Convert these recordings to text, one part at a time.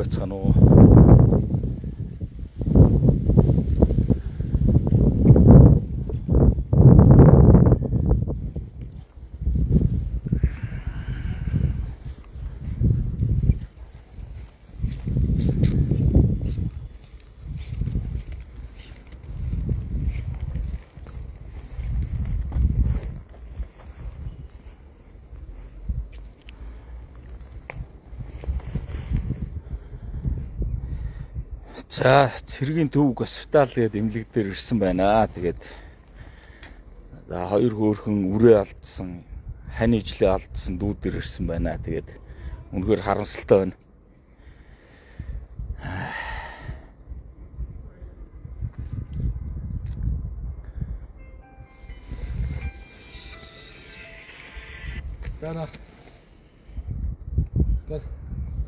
байцгаана уу? За цэргийн төвөг госпитал гээд эмнэлэг дээр ирсэн байна. Тэгээд за хоёр хөөрхөн үрээ алдсан, хань ижлээ алдсан дүүд дээр ирсэн байна. Тэгээд үнэхээр харамсалтай байна. Бана.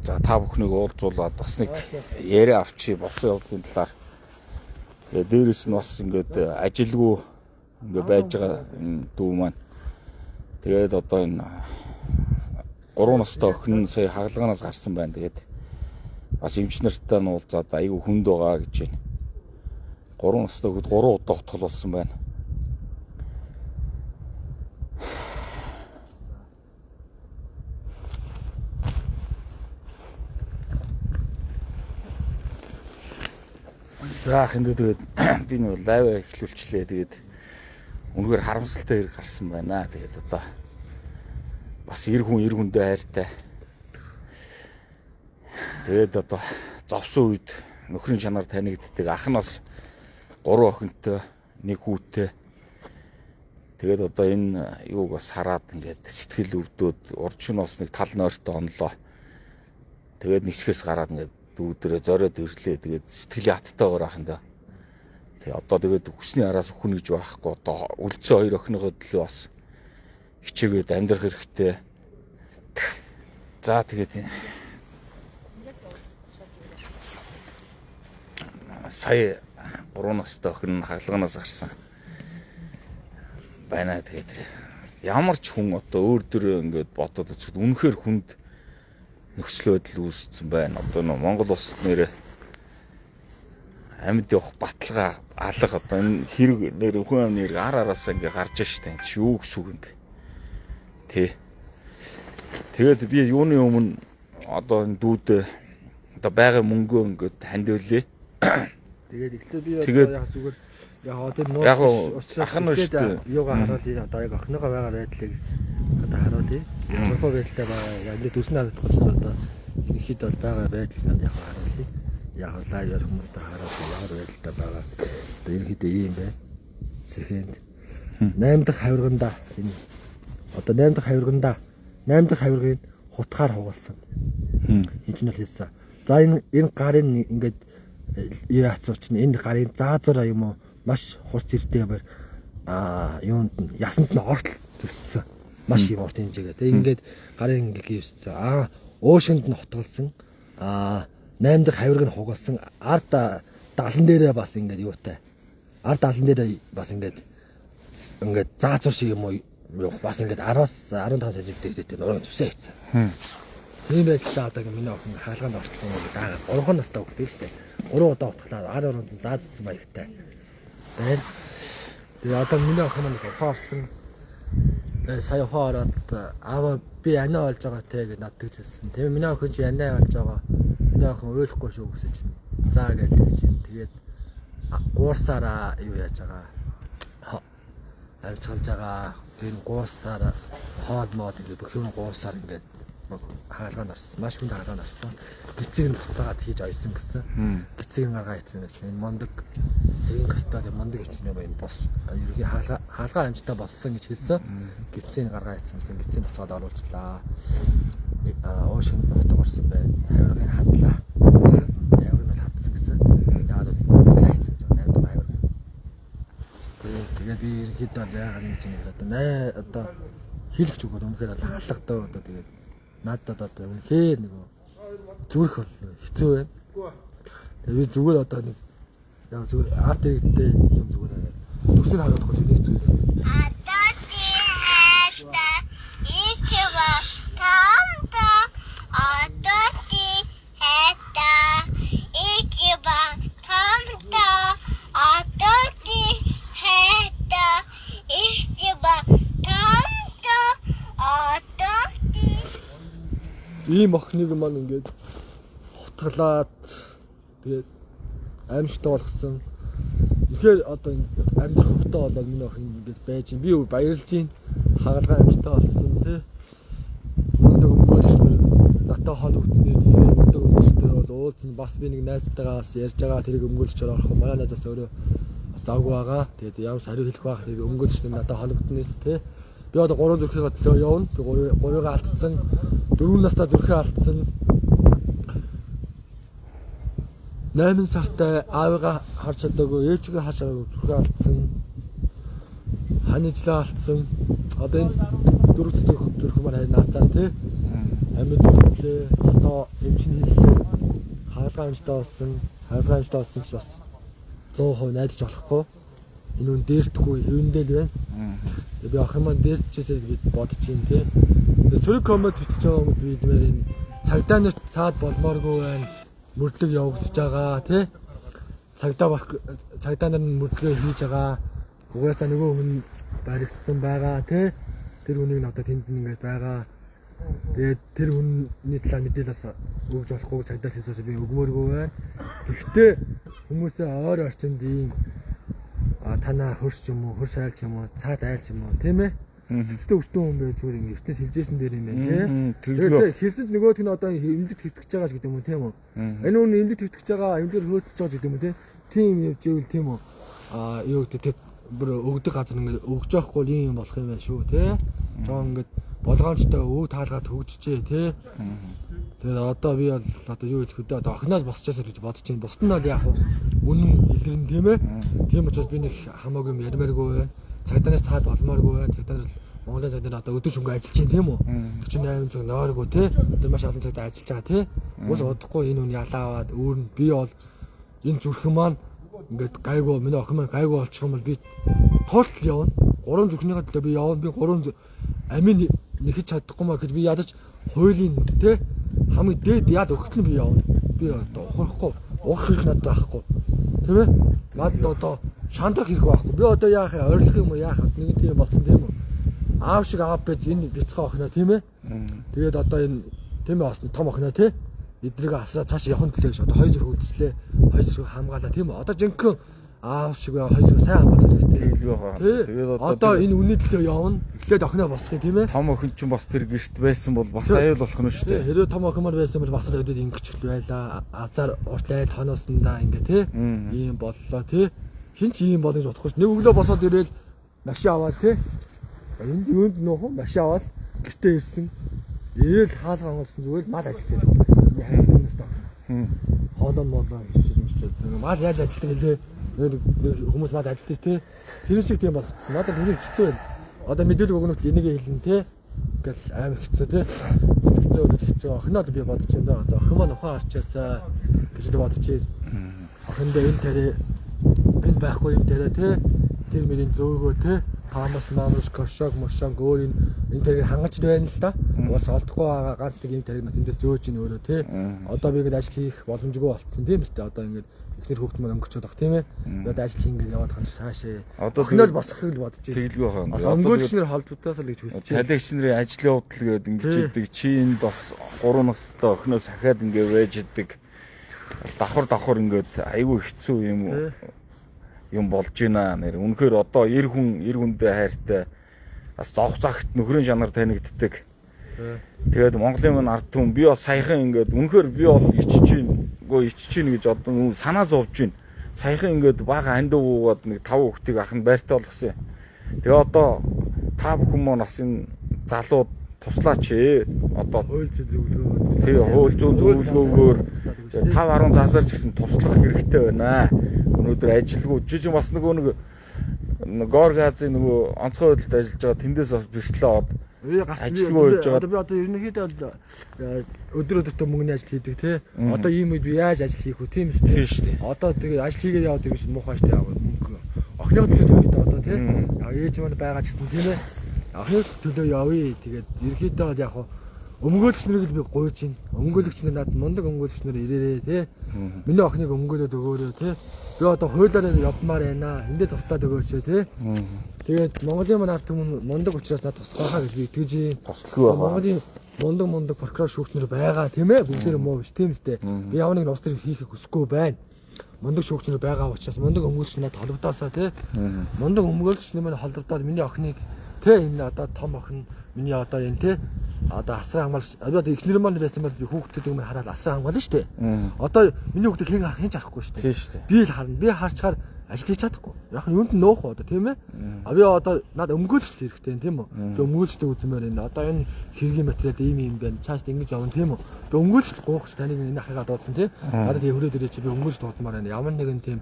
За та бүхнийг уулзуулаад бас нэг яриа авчи болсон явдлын талаар. Тэгээ дээрэс нь бас ингээд ажилгүй ингээд байж байгаа дүү маань. Тэгээд одоо энэ 3 настай охин нь сая хагалгаанаас гарсан байна. Тэгээд бас эмч нартай нь уулзаад айгүй хүнд байгаа гэж байна. 3 настай хэд 3 удаа утгал болсон байна. За хинтээ тэгээд би нэг лайв эхлүүлчлээ. Тэгээд үнэхээр харамсалтай хэрэг гарсан байна. Тэгээд одоо бас эр хүндээ хайртай. Тэгээд одоо зовсон үед нөхрийн чанар танигддаг. Ах нь бас 3 охинтой, 1 хүүтэй. Тэгээд одоо энэ юуг бас хараад ингээд сэтгэл өвдөөд урд нь бас нэг тал нойртой онлоо. Тэгээд нисгээс гараад ингээд дүүдэрээ зориод ирлээ. Тэгээд сэтгэлийн хаттай байгаа юм да. Тэгээ одоо тэгээд хүсний араас өхөн гэж байхгүй. Одоо үлдсэн хоёр охиныгоо төлөө бас хичээгээд амьдрах хэрэгтэй. За тэгээд сая 3 настай охин хагалгаанаас гарсан байна. Тэгээд ямар ч хүн одоо өөр дөр ингээд бодоод үзэхэд үнэхээр хүнд нөхцөл байдал үүссэн байна. Одоо нөө Монгол улсад нэрээ амьд явах баталгаа алга одоо энэ хэрэг нэр хүн амны ар араасаа ингээ гарч штэ. Чи юу гэсэн үг юм бэ? Тэ. Тэгээд би юуны өмнө одоо энэ дүүд одоо байгаа мөнгөө ингээд танд үлээ. Тэгээд ихлэ би одоо яг зүгээр яг одоо нууц учраас юугаа хараад одоо яг охиныгоо байгаа байдлыг одоо харуулъя. Зөвхөн байдалтай байгаа. Яг энэ төснө харагдах гэсэн одоо ихэд бол байгаа байдлыг яг харуулъя. Яг лайваар хүмүүстэй хараад ямар байдалтай байгаа. Одоо ерөнхийдөө ийм байна. Секунд 8 дахь хавирганда энэ одоо 8 дахь хавирганда 8 дахь хавиргыг хутгаар хугалсан. Инженер хэлсэн. За энэ гарын ингээд яацууч нь энэ гарын заазуура юм уу маш хурц эрдээмээр юунд нь ясанд нь ортол зүссэн. Маш юм урт хэмжээгээ. Тэг ингээд гарын ингээ гівссэн. Уушинд нь хотголсон. 8 дахь хавирг нь хугалсан. Ард далан дээрээ бас ингээд юутай. Ард далан дээрээ бас ингээд заазуур шиг юм уу бас ингээд 10-аас 15 см дээрээ нуруу зүсээ хийцэн. Тийм байдлаа одоо миний охин хаалганд орцсон юм даа. 3 настай хөлтэй шүү дээ. 3 удаа утгалаа ар оронд нь заазцсан маягтай. Тэгээ одоо миний охин маань ухаарсан. Сая ухаарад аваа би анаа олж байгаа те гэж надад хэлсэн. Тэгээ миний охин чи анаа олж байгаа. Миний охин ойлгохгүй шүү гэсэн чинь. За гэдэг чинь тэгээд гуурсаараа юу яаж байгаа. Амьсгалж байгаа. Тэр гуурсаар хоол мод ингэ бүх юм гуурсаар ингээд хаалгаанд орсон. Маш хүнд хаалгаанд орсон. Гицэг нь буцаагаад хийж ойсон гэсэн. Гицэг нь гаргаа хийсэн байсан. Энэ мондөг цэгийн костод мондөг өвчнөө байна. Бос ерөнхий хаалгаа амжтай болсон гэж хэлсэн. Гицэг нь гаргаа хийсэн гэсэн. Гицэг буцаад оруулчлаа. Уушинд нутаг орсон байна. Хавиргыг хадлаа. Хавиргыг нь хатсан гэсэн. Яагаад бол хайцсан гэж байна. 8 дахь хавирг. Тэгээд би ерөнхийдөө яагаад юм чинь одоо хэлэх ч үгүй үнэхээр хаалгатай одоо тэгээд надад одоо үнэхээр нэг зүрх бол хэцүү байна. Тэгээ би зүгээр одоо нэг яг зүгээр арт иргэдтэй юм зүгээр төсөл харуулах гэж нэг зүйл. ийм охиныг маань ингээд хутгалаад тэгээд аимшигтай болгосон. Тэгэхээр одоо амьдрах хөвтэй болоод миний охин ингээд байж би баярлж байна. Хагалгаа аимшигтай болсон тий. Мундаг өмгөөлчнөр натаа холбогдсон нэзээ мундаг өмгөөлчтэй бол уулзсан бас би нэг найзтайгаа бас ярьж байгаа тэрийг өмгөөлч орох манай найзаас өөрөө бас завгүй байгаа. Тэгээд ямар сариу хэлэх байх тэгээд өмгөөлчнөр натаа холбогдсон нэз тий. Би одоо 3 зүрхээ төлөө явна. Би 3-ыг алдсан. 4 настай зүрхээ алдсан. 8 сартай аавыгаа харж чадаагүй, ээжигээ харж чадаагүй зүрхээ алдсан. Ханижлаа алдсан. Одоо энэ 4 зүрх маань наацаар тий. Амьд төлөө одоо эмчин хэллээ. Хаалгаа амжтай болсон. Хаалгаа амжтай болсон ч бас 100% найдаж болохгүй. Энэ үн дээрдэхгүй хэвэндэл байна. Би охин маань дээрдчихээсэй гэж бодож байна тий. Сөрөг коммент бичиж байгаа хүмүүс билмээр энэ цагдаа нарт саад болмооргүй байна. Мөрдлөг явагдаж байгаа тий. Цагдаа нар мөрдлөө хийж байгаа. Угаасаа нөгөө хүн баригдсан байгаа тий. Тэр хүнийг нь одоо тэнд ингээд байгаа. Тэгээд тэр хүний талаар мэдээлэл өгж болохгүй цагдаас хэлсээс би өгмөөргүй байна. Тэгвэл хүмүүсээ ойр орчинд ийм танаа хөрс юм уу, хөрс айлч юм уу, цаад айлч юм уу, тийм ээ? Цэцтэй өчтөн хүн бай зүгээр ингэ эртнээс хэлжсэн дээр юм байна, тийм. Тэгээд хэлсэн ч нөгөөх нь одоо эмнэлэг твтгэж байгаа ч гэдэг юм уу, тийм үү? Энэ хүн эмнэлэг твтгэж байгаа, эмнэлэг хөөцөж байгаа гэдэг юм уу, тийм? Тийм явж ивэл тийм үү? Юу гэдэг бүр өгдөг газар ингэ өгж явахгүй юм болох юм байна шүү, тийм? Жоо ингэ болгоомжтой өв таалгаад хөгжижээ, тийм? Тэгээд одоо би бол одоо юу хэлэх вэ? Одоо охиноос босчаасаа гэж бодож байна. Бусд нь бол яг үнэн илэрнэ тийм ээ. Тийм учраас би нэг хамаагүй юм ярмааргүй байна. Цагдаараас цаад болмооргүй байна. Цагдаа Монголын цагдаа одоо өдөр шөнөгүй ажиллаж байна тийм үү? 48 цаг нойргүй тий. Тэр маш олон цагт ажиллаж байгаа тий. Уус удахгүй энэ хүн ялаа аваад өөр нь би бол энэ зүрхэн маань ингээд гайгүй миний охин маань гайгүй болчих юм бол би туултал явна. 3 зүрхнийхээ төлөө би явна. Би 3 амин нэхэж чадахгүй маа гэж би ядаж хуулийн тий хамгийн дээд яд өгтөл би явна. Би одоо ухрахгүй, уурах хэрэг надад байхгүй. Тийм ээ? Надад одоо шантах хэрэг байхгүй. Би одоо яах вэ? Орилох юм уу? Яах вэ? Нэг тийм болсон тийм үү? Аав шиг аав байж энэ бяцхан охиноо тийм ээ? Тэгээд одоо энэ тийм ээ бас том охиноо тий? Эдрийг асраа цааш явах төлөө гэж одоо 2 зүрх үлдслээ. 2 зүрх хамгаалаа тийм үү? Одоо жинхэнэ аав шиг 2 зүрх сайн хамгаалах хэрэгтэй. Тэглгүй байгаа. Тэгээд одоо энэ үнэ төлөө явна. Эхлээд охиноо босгоё тийм ээ? Том охин ч бас тэр гэрт байсан бол бас аюул болох нь шүү дээ. Хэрэв том охин мар байсан бол бас өдөд ингэж хэл байлаа. Азар уртлаад хоноосондаа ингээ тий? Ийм боллоо тий? Хин ч ийм болно гэж бодохгүй ш. Нэг өглөө босоод ирээл машин аваад тий? Энд юунд нөхөө машин аваад гэртээ ирсэн. Ирээл хаалга онгоолсон зүгээр мал ажилласан шүү. Би хайрнаас таа. Хоолоо молоо хийж мичээ. Мал яаж ажилладаг гэлээ. Хүмүүс мал ажилладаг тий? Тэр шиг тийм болгоцсон. Надад нүрийг хэцүү байна. Одоо мэдээлэл өгнөт энийг хэлнэ тий? Ингээл амар хэцүү тий? Сэтгэл зүйн хэцүү. Охиноод би бодож байна да. Одоо охин маань ухаан арчаасаа гэж бодож байна. Охиндоо энэ тарэ энэ байхгүй юм тарэ тий? Тэр мөрийн зөөгөө тий? Таамас маамс кошог мошог өөр энэ тэрийг хангаж байна л да. Уус олдохгүй байгаа ганц нэг юм тэрийг нас эндээс зөөж ийн өөрөө тий. Одоо би ингэж ажил хийх боломжгүй болцсон тийм үстэй. Одоо ингэж ихнэр хүүхд маань өнгөчөөд ах тийм ээ. Одоо ажил хийгээд яваад хань цаашаа. Одоо хинэл босгохыг л бодож байна. Тэглгүй байгаа. Сонгуульчнэр холбогдоос л гэж хүсэж байна. Талагч нарын ажлын явдал гээд ингэж идэг. Чи энд бас 3 настай охиноос ахаад ингэ байж идэг. Бас давхар ингээд айгүй хэцүү юм уу? Юм болж байна нэр. Үнэхээр одоо эр хүндээ хайртай бас зовх загт нөхрийн чанар танигддаг. Тэгээд Монголын мань ард түмэн би бас саяхан ингээд үнэхээр би бол ичиж гин гэж одоо санаа зовж байна. Саяхан ингээд бага хандив уугаад нэг 5 хүүхдийг ах нь байртай болгосон юм. Тэгээ одоо та бүхэн маань бас энэ залууд туслаач ээ. Одоо хууль зөвлөгөө. Тэгээ хууль зөвлөгөөгөөр 5-10 засарч гэсэн туслах хэрэгтэй байна. Өнөөдөр ажилгүй жижиг бас нэг горгазын нөгөө онцгой хөдөлд ажиллаж байгаа тэндээс бас бэртлээ аваад ажилгүй байж байгаа. Одоо би одоо ерөнхийдөө өдөр мөнгөний ажил хийдэг тий. Одоо ийм үед би яаж ажил хийх вэ тийм шүү дээ. Одоо тэгээ ажил хийгээд яваад тэгэж муухай штэ мөнгө. Охины төлөө одоо тий. Ээж маань байгаа ч гэсэн тийм ээ. Охины төлөө явъя. Тэгээд ерөнхийдөө яг Өмгөөлөгч нарыг би гуйж байна. Өмгөөлөгч нар надад мундаг өмгөөлөгч нар ирээрээ тий. Миний охиныг өмгөөлөд өгөөрэй тий. Би одоо хуулиараа явмаар байна. Эндээ туслаад өгөөч тий. Тэгээд Монголын маань ард түмэн мундаг учраас надад туслахаа гэж би итгэж байна. Туслах байгаа. Монголын мундаг прокурор шүүгчнэр байгаа тийм ээ. Бүгдээр муу биш тийм үстэй. Би ямар нэгэн ус төр хийхийг хүсэхгүй байна. Мундаг шүүгчнэр байгаа учраас мундаг өмгөөлөгч надад холбогдоосаа тий. Мундаг өмгөөлөгч нэмэн холбогдоод миний охиныг тий энэ одоо том охин миний одоо энэ тий одоо асран хамгаалж одоо ихнэр маань байсан бол би хүүхдүүд юм хараад асран хамгаална шүү дээ. Одоо миний хүүхдийг хэн харах хинч харахгүй шүү дээ. Тийм шүү дээ. Би л харна. Би харчаар ажил хийж чадахгүй. Яг нь юунд нь нуух одоо тийм ээ. А би одоо надад өмгөөлөгч хэрэгтэй тийм үү. Би өмгөөлөгчтэй үзмээр энэ одоо энэ хэргийн материал ийм байна. Чаашд ингэж явна тийм үү. Би өмгөөлөгч гоох ш таныг энэ ахыгаа дуудсан тийм. Надад хөрөөд ирээ чи би өмгөөлж дуудмаар байна. Ямар нэгэн тийм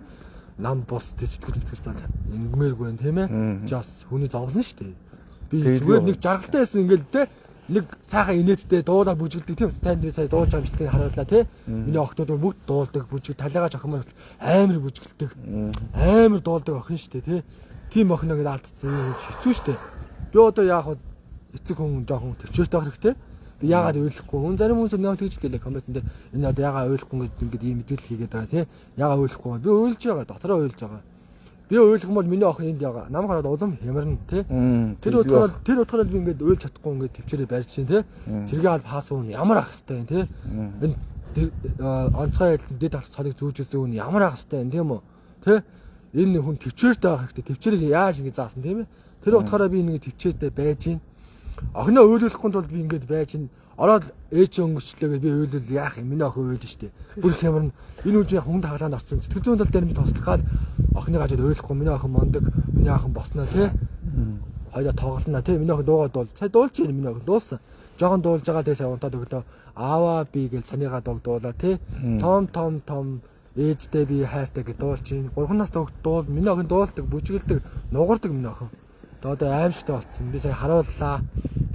нам бос сэтгэл хөдлөлтөд ингэмээргүй байна тийм ээ. Just хүний зовлон шүү дээ. Би зүгээр нэг жаргалтай байсан ингээл те нэг сайхан инээдтэй дуулаад бүжгэлдэг тийм танд сая дуулж байгаа бичлэгийг харууллаа те миний охтууд бүгд дуулдаг бүжгэл талайгаач охин маань амар бүжгэлдэг амар дуулдаг охин штэ те тийм охин ингээд алдсан хэцүү штэ би одоо яах вэ эцэг хүн жоохон төвчөртэй байх хэрэгтэй би яагаад ойлгохгүй хүн зарим хүмүүс нэг тэгж хэлээ комментэн дээр энэ одоо яагаад ойлгохгүй ингээд ийм мэдээлэл хийгээд байгаа те яагаад ойлгохгүй би ойлж байгаа дотроо ойлж байгаа. Би ойлгох юм бол миний охин энд яга. Нам хараад улам хямарна тий. Тэр утгаараа би ингээд ойлж чадахгүй ингээд төвчээрээ барьж чинь тий. Сэргээ аль паас уун ямар ах хэвтэй тий. Энэ онцгой дэд арх цалыг зүүжсэн хүн ямар ах хэвтэй тийм үү. Тий. Энэ хүн төвчээртэй байх хэрэгтэй. Төвчээрийг яаж ингээд заасан тийм ээ. Тэр утгаараа би нэг төвчээртэй байж гин. Охиноо ойлуулахгүй тулд би ингээд байж гин. Ороод ээж өнгөчлөөгээ би ойлвол яах юм миний охин ойлж штэ. Бүр их ямар энэ үгүй хүнд хаглаанд орсон. Сэтгэл зүйн тал дээр би туслахад охиныг ажид ойлгохгүй миний охин мондөг миний охин босноо тий. Хоёлаа тоглоно тий. Миний охин дуугаад бол цай дуулж ийн миний охин дуулсан. Жохон дуулж байгаа дээсээ унтаад өглөө ааваа би гэж санийгаа дуулаа тий. Том ээжтэй би хайртай гэж дуулж ийн. 3 нас дуул миний охин дуулдаг бүжгэлдэг нугардаг миний охин. Одоо аимшигтай болсон. Би сая харууллаа.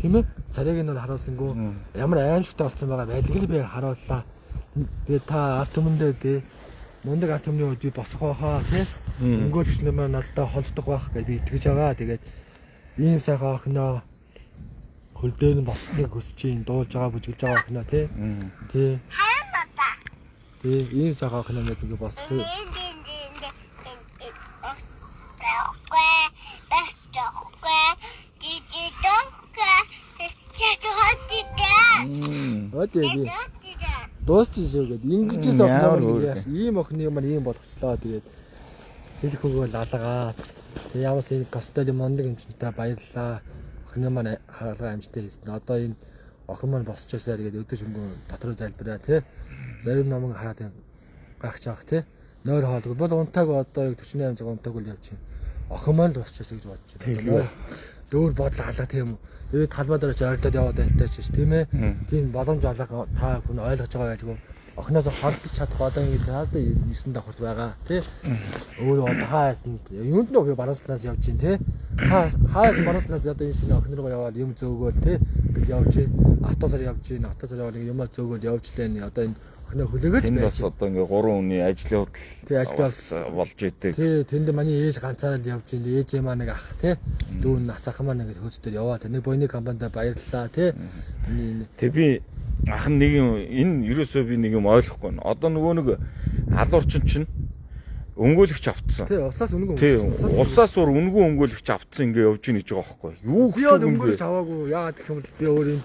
Тийм ээ? Царайг нь бол харуулсангүй. Ямар аимшигтай болсон байгаа байдгийг би харууллаа. Тэгээ та арт түмэндээ тий. Мундаг арт түмний үед би босох байхаа тий. Өмгөөлөгч нэмэр надтай холдох байх гэж би итгэж байгаа. Тэгээд ийм сайхан охиноо хөл дээр нь босхийг хүсэж ийн дуулж байгаа бүжгэлж байгаа охиноо тий. Тий. Тий ийм сайхан охиноо нэг босох. Өдөө дуусчих шүүгээд ингэжээс охиноо ийм охины маань ийм болгочлоо тэгээд хэлэх өгөөл алгаа. Тэгээд ямаас энэ костод мондөг эмчтэй баярлалаа. Охины маань хаалгаа амжтай хийсэн. Одоо энэ охин маань босчоосаа тэгээд өдөр шөнгөө дотроо залбираа тий. Зарим номыг хараад гайхаж авах тий. Нойр хоолгүй бол унтааг одоо 48 цаг унтааг үл явчих. Охин маань л босчоосаа гэж бодож байна. Дөөр бодол алга тийм үү. Тэгээд талбай дээр зориулаад яваад байлтаач ш тийм ээ. Тийм боломж алга та хүн ойлгож байгаа байлгүй. Охиноос холдож чадах одоо ингэ одоо 9 давхарт байгаа тий. Өөрөө одоо хаасан юунд нь барууслаас явж гин тий. Хаас барууслаас одоо энэ шинэ охин руу яваад юм зөөгөөл тий. Бид явж гин автобусаар явж гин автобусаар яваад юм зөөгөөл явж тань одоо энэ охиноо хүлээгээд энэ бас одоо ингээ 3 хүний ажлын худал болж идэг. Тий тэнд миний ээж ганцаараа л явж гин ээжээ маа нэг ах тий. Дүүн нацах маа нэг хөөцдөр яваад нэг бойны компанид баярлалаа тий. Тэг би ах нэг юм энэ ерөөсөө би нэг юм ойлгохгүй. Одоо нөгөө нэг алуурчин чинь өмгөөлөгч автсан. Тий усаас үнэгүй. Тий усаас уур үнэгүй өмгөөлөгч автсан ингээ явж ийн гэж байгаа байхгүй. Юу гэсэн юм бэ? Би өмгөөлөгч аваагүй. Яагаад гэх юм бол би өөр юм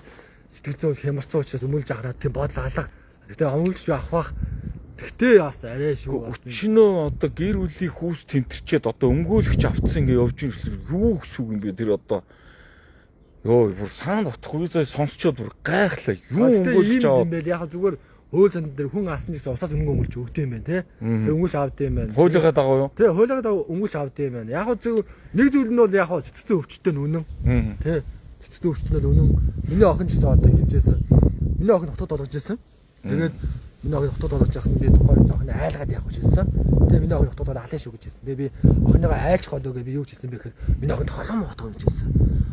сэтгэл зүйн хямарсан учраас өмгөөлж хараад тийм бодол алга. Гэтэ өмгөөлөгч би авах. Тэгтээ яас арай шүү. Өчнөө одоо гэр бүлийн хүүс тэмтэрчээд одоо өмгөөлөгч автсан ингээ явж ийн юу гэсэн юм бэ тэр одоо ёо бүр саанд утахгүй сонсчод бүр гайхлаа. Юу өмгөөлөгч аваа. Тийм байл яг зүгээр хууль зан дээр хүн алсан гэсэн усаас өнгө өмгөлж өгдөг юм байна те. Тэг өмгөлж авд юм байна. Хуулийнхаа дагуу юу? Тэг хуулийнхаа дагуу өмгөлж авд юм байна. Яг зөв нэг зүйл нь бол яг цэцтэй өвчтөй нүнэн. Тэ цэцтэй өвчтөй нүнэн. Миний охин ч гэсэн одоо хэлжсэн. Миний охин хотод болгож ирсэн. Тэгээд миний охин хотод болгож яхад би тухайн охин айлгаад явах гэж хэлсэн. Тэгээ миний охин хотод алаа шүү гэж хэлсэн. Тэгээ би охиныгоо айлчих болоо гэж би юу ч хэлсэн бэ гэхээр миний охин толгом утгаа гэж хэлсэн.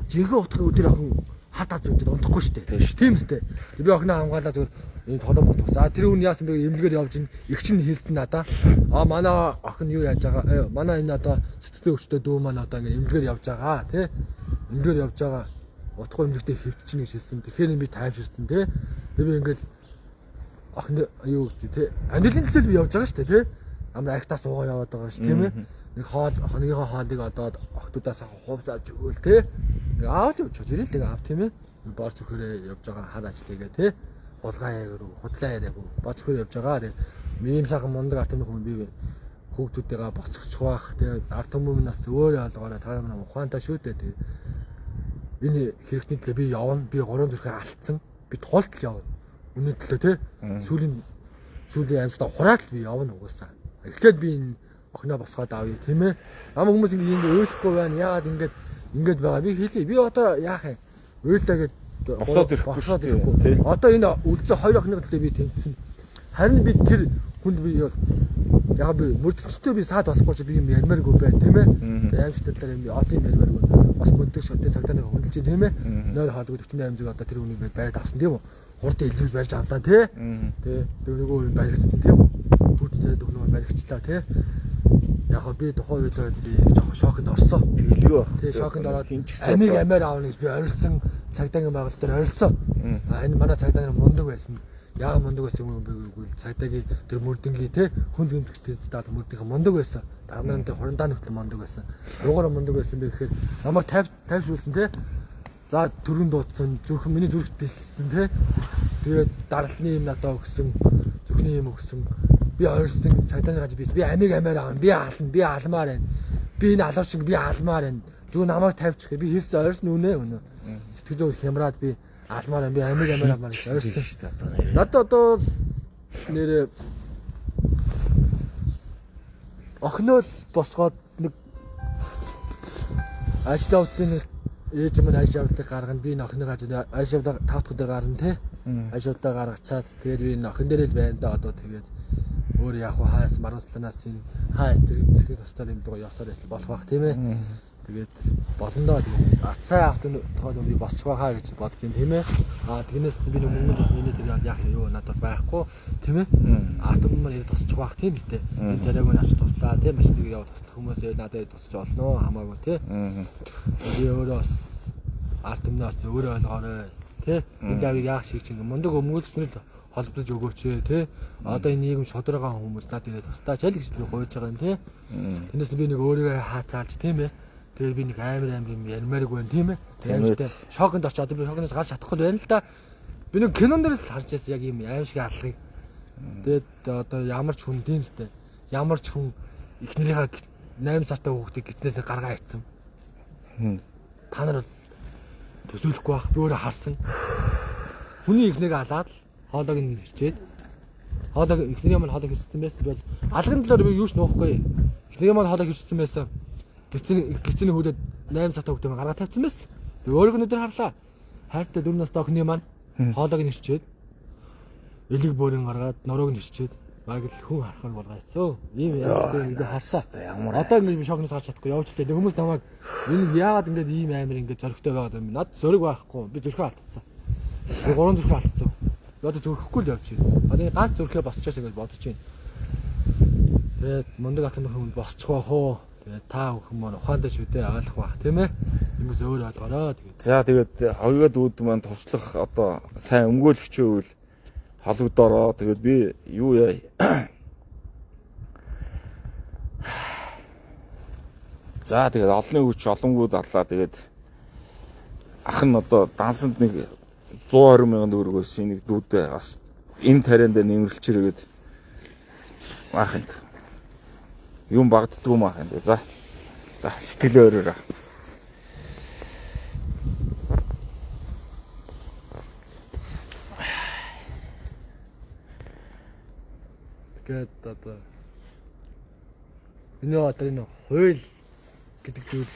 Жинхэнэ утгыг өдөр охин хатаа зүгдээд унтахгүй шүү дээ. Тийм үстэй. Би охиноо хамгаалаа зүгээр энэ толгом утгаас. Тэр хүн яасан бэ эмнэлгээр явж ин их чинь хэлсэн надаа. Манай охин юу яаж байгаа? Манай энэ одоо цэцтэй өвчтөй дүү маань одоо ингэ эмнэлгээр явж байгаа тий. Эмнэлгээр явж байгаа. утгагүй эмнэлэгтэй хэвтчихнэ гэж хэлсэн. Тэгэхээр би таймширсан тий. Би ингээл ах юу гэдэг тий. Амьдралын төлөө би явж байгаа шүү дээ тий. Амар архитаас уугаа яваад байгаа шүү тийм ээ. Нэг хоол хоногийнхоо хоолыг одоо охтуудаас хувц авч өгөөл тий. Нэг аавч явж ирэл аав тийм ээ. Бор зүхрээ явж байгаа хар ажлыгээ тий. Булгаа яагаад худлаа яриаг бор зүхрээ явж байгаа. Тэгээ ийм сайхан мундаг арт хүмүүс би хүүхдүүдтэйгээ боцохч байх. Тэгээ арт хүмүүнээс өөрөө олгоорой та нар ухаантай шүү дээ. Тэгээ энэ хэрэгтний төлөө би явна. Би 3 зүрхээ алдсан. Би туултал явна. Үнэн төлөө тий. Сүүлийн амьсдаа хураад би явна угаасаа. Эхлээд би энэ охиноо босгоод авъя тийм ээ. Ам хүмүүс ингэ ойлгохгүй байна. Яагаад ингэж байгаа. Би хэлье. Би одоо яах юм? Ойлаа гэж босоод ирэхгүй шүү дээ. Одоо энэ үлдсэн хоёр охины төлөө би тэмцсэн. Харин би тэр хүнд би яг би мөрдөлтөй би саад болохгүй чи би юм ярмааргүй байна тийм ээ. Аимштай талаар юм би олон юм ярмааргүй. Бас мөндөг шотын цагтаа нэг хүндэлж тийм ээ. 0.48 зүг одоо тэр үнийг байд авсан тийм үү? Хурд илэрж барьж авлаа тий. Тэ нөгөө өөр баригдсан тийм үү? Бүтэн царай дөхнөө баригчлаа тий. Яг би тухайн үед би жоохон шокнд орсон. Тэгэлгүй баг. Тий шокнд ороод амиг амиар аавна гэж би орилсон. Цагдаагийн байгууллага дээр орилсон. Энэ манай цагдаа нар мундаг байсан. Яа мундаг байсан юм бэ гэвэл цагдаагийн тэр мөрдөнгийн тий хүнд гэмтэлтэй даал мөрдөнгийн мундаг байсан. Дарнаа дээр хурандаа нүтэл мундаг байсан. Юугаар мундаг байсан бэ гэхээр намайг тавьшүүлсэн тий. За төргөн дуудсан зүрхэн миний зүрхт дэлсэн тий. Тэгээд даралтны юм надад өгсөн зүрхний юм өгсөн. Би ойрсон цагдаагийн гаж би амиг амиар аав. Би алмаар байна. Би энэ алуун шиг би алмаар байна. Зүг намайг тавьчих. Би хэлсэн ойрсон үнэ. Сэтгэл зүйн хямраад би алмаар байна. Би амиг амиар ааваар ойрсон шүү дээ. Надад одоо нэрээ охиноо босгоод нэг ажил авдын ээж минь ааш явдлыг гаргана. Би охиныгаа ааш явдлаа 5 дахь удаа гарна тий. Ааш явдлаа гаргачаад тэгээд би охин дээр л байна да одоо тэгээд өөр яг хаас марансланаас энэ хаа тэр зэхийг хостол юм доо явсаар болох байх тийм ээ. Тэгээд болондоо тэгээд сайн автын тохиол би босч байхаа гэж бодож юм тийм ээ. Тэгнээс би нэг мөнгөнд бас миний тэр яг юу надад байхгүй тийм ээ. Арт хүмүүс ирээд тусчих байх тийм үстэй. Энэ тэрэг нь авч туслаа тийм машин дээр яваад туслах хүмүүс надад тусч олноо хамаагүй тийм. Би өөрөө бас арт хүмүүст өөрөө ойлгоорой тийм. Энэ яг яах шиг чинь мундаг өмгөлснөл холбож өгөөч тий. Одоо энэ нийгэм шодрогоо хүмүүс надад ирээд тустаач л гэж би гуйж байгаа юм тий. Тэрнээс би нэг өөрийгөө хаацаалж тийм ээ. Тэгээд би нэг амар юм ярмаарг байна тийм ээ. Тэгээд шоконд очиод би шоконоос гарч чадахгүй байна л да. Би нэг кинон дээрээс л харж байсан яг юм аим шиг алгыг. Тэгээд одоо ямар ч хүн тийм сте. Ямар ч хүн эхнэрийнхээ 8 сартай хүүхдийг гизнээс гаргаа ицсэн. Та нар төсөөлөхгүй байх. Би өөрөө харсан. Хүний эхнэрийг алаад хоолойг нь хэрчээд хоолойг эхнэрийн маань хоолойг хэрчсэн байсан бол алган талаар би юу ч нуухгүй. Эхнэрийн маань хоолойг хэрчсэн байсан. Гисцний хөлөд 8 сартай хүүхдээ гаргаа тавьсан байсан. Би өөрөг нь өдөр харлаа. Хайртай 4 настай охины маань хоолойг нь хэрчээд элэг бөөрийн гаргаад нурууг нь хэрчээд баг л хүн харахаар болгоцсон. Ийм яг ингэ харсаа. Одоо ингэ би шокноос гарч чадахгүй явж тээ. Хүмүүс намайг энэ яагаад ингэ ийм амир ингэ зөрөгтэй байгаад юм. Над зөрөг байхгүй. Би зүрхээ алдсан. Би 3 зүрхээ алдсан. Одоо зүрхэхгүй л явж байна. Одоо ганц зүрхээ босчоос ингэж бодож байна. Тэгээд мундаг атны хүн босчих واخ уу. Тэгээд та бүхэн маань ухаантай шүү дээ ойлгох бах тийм ээ. Хүмүүс өөр ойлгоорой тэгээд. За тэгээд хоёроо дүүд маань туслах одоо сайн өмгөөлөгчөө үл холбогдороо. Тэгээд би юу яа. За тэгээд олонний хүч олонгууд аллаа. Тэгээд ах нь одоо дансанд нэг 120 мянган төгрөгөөс нэг дүүдээ бас энэ тариан дээр нэмэрлэж ирээд маахын юм багддгүй маахын. За сэтгэлээ өөрөөрөө. Тэгээд одоо энэ хууль гэдэг зүйл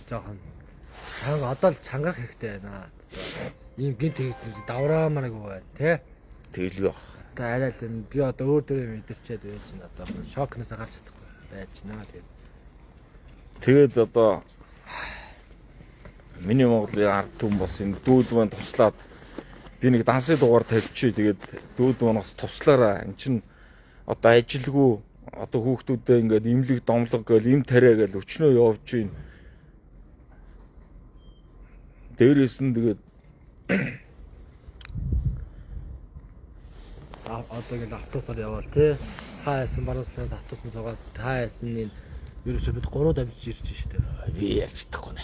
жоохон чанга одоо л чангах хэрэгтэй байна. Ийм гинт давраамааргүй байна тий. Тэгэлгүй баг. Одоо арай л би одоо өөр төрөө мэдэрчээд байж чинь одоо шокноос гарч чадахгүй байж наа тэгээд одоо миний Монголын ард түмэн бас энэ дүүл маань туслаад би нэг дансны дугаар тавьчих. Тэгээд дүүл маань бас туслаараа эн чин одоо ажилгүй одоо хүүхдүүдээ ингээд имлэг домлог гэл им тариа гэл өчнөө явж гин. дээрээс нь тэгээд одоо ингэ автобусаар явбал тий. Хаасан баруунаас автобусан суугаад хаасан энэ ерөөсөө бид 3 давж ирж штэ. би ярьж чадахгүй нэ.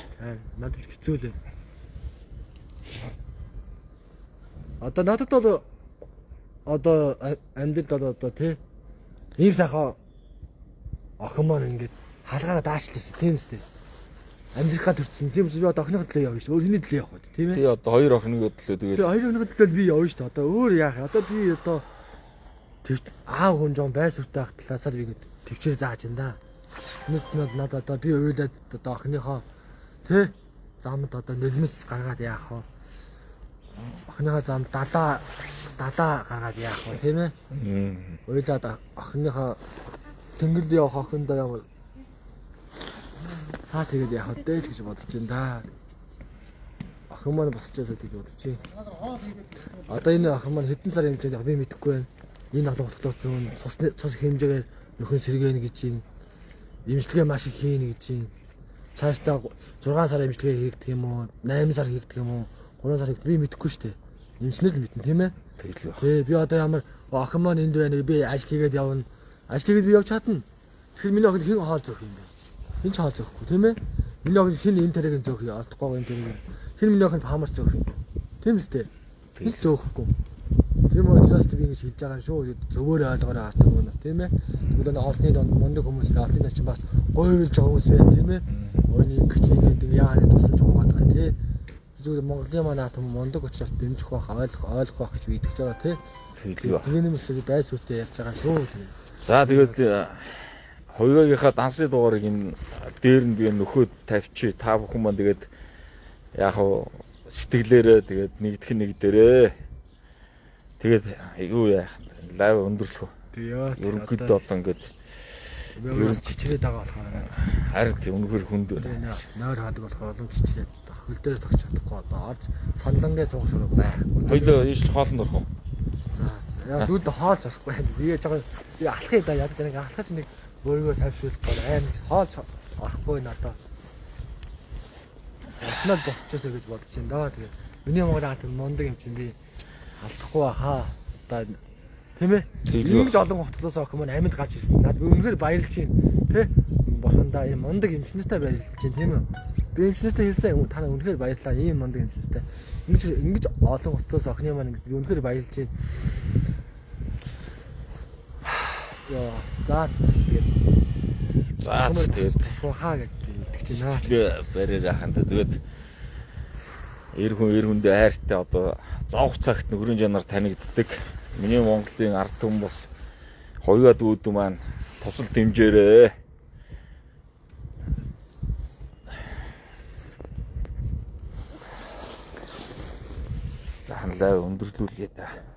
Надад хэцүү лээ. Одоо надад бол одоо амьд бол одоо тий ийм сайхан охин маань ингээд халгаараа даашлаа тийм үстэй. Америкад төрсэн. Тийм үс би одоо охиныхоо төлөө явна шүү. Өөр хэний төлөө явах вэ тийм ээ? Тий одоо хоёр охины төлөө тэгээд. Тий хоёр охиныхоо төлөө би явна шүү. Одоо өөр яах вэ? Одоо би одоо аав хүн жоон байсуртай ах талаасаар би төвчээр зааж байна да. Нүд надад одоо би уйлаад одоо охиныхоо тий замд одоо нулимс гаргаад яах вэ? Охиныхоо зам далаа гаргаад яах вэ тийм ээ? Уйлаад охиныхоо тэнгэрд явах охиндоо явал саа тэгээд яах вэ гэж бодож байна да. Охин маань босчоосоо гэж бодож байна. Одоо энэ охин маань хэдэн сар хэмжээнд яг би мэдэхгүй байна. Энэ олон хөтөлбөр цус хэмжээгээр нөхөн сэргээнэ гэж юм. Имчилгээ маш их хийнэ гэж юм. Цаашдаа 6 сар имчилгээ хийгдэх юм уу? 8 сар хийгдэх юм уу? 3 сар хийгдэх би мэдэхгүй шүү дээ. Имчнэл мэднэ тийм ээ? Тий би одоо ямар охин маань энд байна би ажил хийгээд явна. Ажил хийгээд би явж чадна. Тэгэхээр миний охин хэн хоол зөөх юм бэ? Хэн ч хоол зөөхгүй тийм ээ? Миний охин хэн энэ таригийн зөөх юм? Олдохгүй энэ тариг. Хэн миний охин хамар зөөх юм? Тийм үстэй. Хэн зөөхгүй. Тийм учраас би ингэж хэлж байгаа шүү. Зөвөөр ойлгоорой хатаг өнөөс тийм ээ. Тэгвэл олонний донд мундаг хүмүүс олонний донд чинь бас гойвлж байгаа хүмүүс байна тийм ээ. Өөний ингэж ингэ яагаад тусалж байгаа гэдэг тий. Зүгээр Монголын манай хат мундаг учраас дэмжих байх ойлгох байх гэж би итгэж байгаа тий. Тэгэлгүй баг. Тийм юмс байсүртэй ярьж байгаа шүү. За тэгээд хоёрогийнхаа дансны дугаарыг энэ дээр нь би нөхөд тавьчих та бүхэн маань тэгээд яг хуу сэтгэлээрээ тэгээд нэг дээрээ тэгээд юу яах лайв өндөрлөх. Тэгээ ерөнхийдөө одоо ингээд ерөн чичрээд байгаа болохоор харин тийм үнэхээр хүнд байна. Бас нойр хаадаг болохоор олон чичрээд хөл дээр тогч чадахгүй одоо орж санлангээ суух шуурга байхгүй. хоёул ийш хоолнд орох уу? За яа дүүд хоолж орохгүй. Би жоохон би алхахыг да ядаж нэг алхаж нэг өөрийгөө тавьшуулах бол аим хоолж орохгүй надад. Яснаа босчихсоо гэж бодож байна даа. Тэгээд миний Монголын хат мундаг юм чинь би алдахгүй хаа. Одоо тийм ээ. Ингэж олон хотолоос охин маань амьд гарч ирсэн. Наад үнэхээр баярлж байна. Тэ? Бохондоо ийм мундаг эмчнэртэй баярлж байна тийм үү? Би эмчнэртэй хэлсэн юм та үнэхээр баярлаа. Ийм мундаг эмчнэртэй. Ингэж олон хотолоос охины маань ингэж үнэхээр баярлж байна. Яа, за тэгээд хаа гэж итгэж байна. Тэгээ барьер яханд тэгээд эр хүндээ хайртай одоо зовх цагт нөхрийн жанар танигддаг. Миний Монголын ард түмэн бас хоёуад үүдүү маань тусал дэмжээрээ. За ханлаа өндөрлүүлээ да.